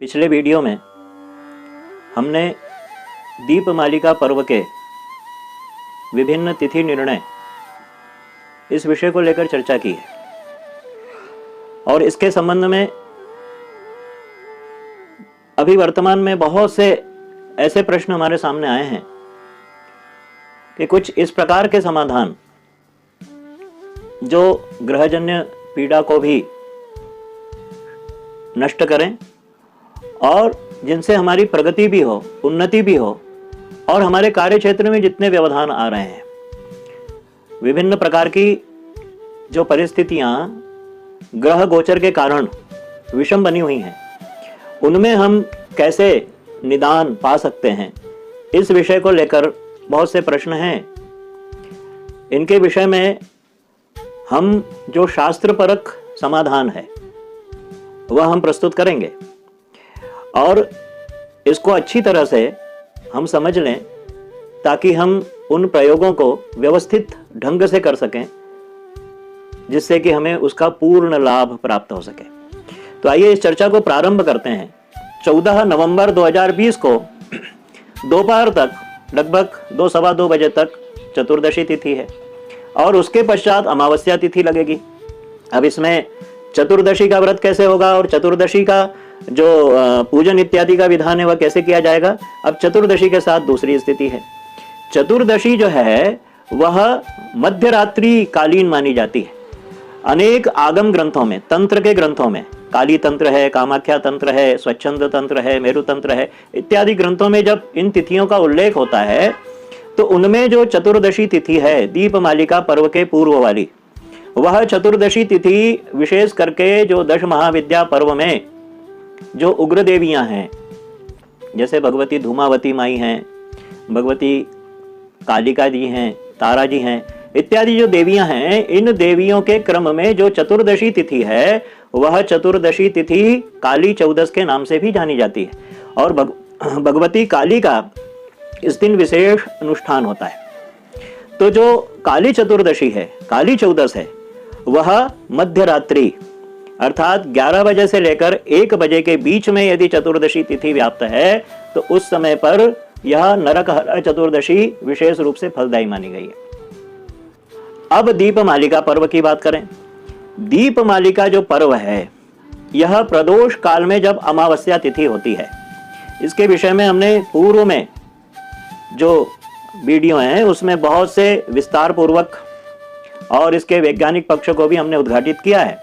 पिछले वीडियो में हमने दीपमालिका पर्व के विभिन्न तिथि निर्णय इस विषय को लेकर चर्चा की है और इसके संबंध में अभी वर्तमान में बहुत से ऐसे प्रश्न हमारे सामने आए हैं कि कुछ इस प्रकार के समाधान जो ग्रहजन्य पीड़ा को भी नष्ट करें और जिनसे हमारी प्रगति भी हो, उन्नति भी हो और हमारे कार्य क्षेत्र में जितने व्यवधान आ रहे हैं, विभिन्न प्रकार की जो परिस्थितियां ग्रह गोचर के कारण विषम बनी हुई हैं, उनमें हम कैसे निदान पा सकते हैं, इस विषय को लेकर बहुत से प्रश्न हैं। इनके विषय में हम जो शास्त्रपरक समाधान है वह हम प्रस्तुत करेंगे और इसको अच्छी तरह से हम समझ लें ताकि हम उन प्रयोगों को व्यवस्थित ढंग से कर सकें जिससे कि हमें उसका पूर्ण लाभ प्राप्त हो सके। तो आइए इस चर्चा को प्रारंभ करते हैं। 14 नवंबर 2020 को दोपहर तक लगभग 2-2:15 बजे तक चतुर्दशी तिथि है और उसके पश्चात अमावस्या तिथि लगेगी। अब इसमें चतुर्दशी का व्रत कैसे होगा और चतुर्दशी का जो पूजन इत्यादि का विधान है वह कैसे किया जाएगा। अब चतुर्दशी के साथ दूसरी स्थिति है। चतुर्दशी जो है वह मध्यरात्रि कालीन मानी जाती है। अनेक आगम ग्रंथों में, तंत्र के ग्रंथों में, काली तंत्र है, कामाख्या तंत्र है, स्वच्छंद तंत्र है, मेरु तंत्र है इत्यादि ग्रंथों में जब इन तिथियों का उल्लेख होता है तो उनमें जो चतुर्दशी तिथि है दीपमालिका पर्व के पूर्व वाली, वह चतुर्दशी तिथि विशेष करके जो दश महाविद्या पर्व में जो उग्र देवियां हैं, जैसे भगवती धूमावती माई हैं, भगवती कालिका जी हैं, तारा जी हैं इत्यादि जो देवियां हैं, इन देवियों के क्रम में जो चतुर्दशी तिथि है वह चतुर्दशी तिथि काली चौदस के नाम से भी जानी जाती है और भगवती काली का इस दिन विशेष अनुष्ठान होता है। तो जो काली चतुर्दशी है, काली चौदस है, वह मध्यरात्रि अर्थात 11 बजे से लेकर 1 बजे के बीच में यदि चतुर्दशी तिथि व्याप्त है तो उस समय पर यह नरकहरा चतुर्दशी विशेष रूप से फलदायी मानी गई है। अब दीपमालिका पर्व की बात करें। दीपमालिका जो पर्व है यह प्रदोष काल में जब अमावस्या तिथि होती है, इसके विषय में हमने पूर्व में जो वीडियो हैं उसमें बहुत से विस्तार पूर्वक और इसके वैज्ञानिक पक्ष को भी हमने उद्घाटित किया है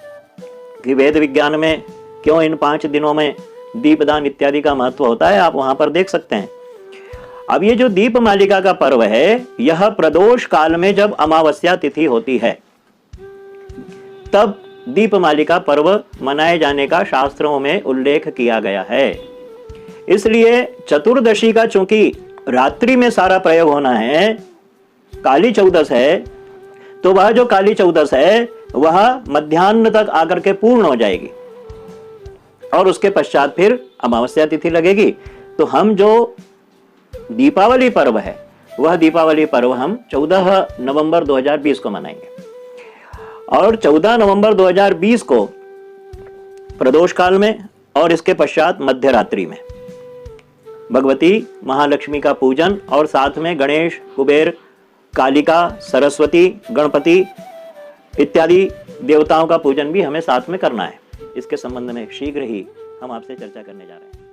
कि वेद विज्ञान में क्यों इन 5 दिनों में दीपदान इत्यादि का महत्व होता है, आप वहां पर देख सकते हैं। अब ये जो दीपमालिका का पर्व है यह प्रदोष काल में जब अमावस्या तिथि होती है तब दीपमालिका पर्व मनाए जाने का शास्त्रों में उल्लेख किया गया है। इसलिए चतुर्दशी का चूंकि रात्रि में सारा प्रयोग होना है, काली चौदस है, तो वह जो काली चौदस है वह मध्याह्न तक आकर के पूर्ण हो जाएगी और उसके पश्चात फिर अमावस्या तिथि लगेगी। तो हम जो दीपावली पर्व है वह दीपावली पर्व हम 14 नवंबर 2020 को मनाएंगे और 14 नवंबर 2020 को प्रदोष काल में और इसके पश्चात मध्यरात्रि में भगवती महालक्ष्मी का पूजन और साथ में गणेश, कुबेर, कालिका, सरस्वती, गणपति इत्यादि देवताओं का पूजन भी हमें साथ में करना है। इसके संबंध में शीघ्र ही हम आपसे चर्चा करने जा रहे हैं।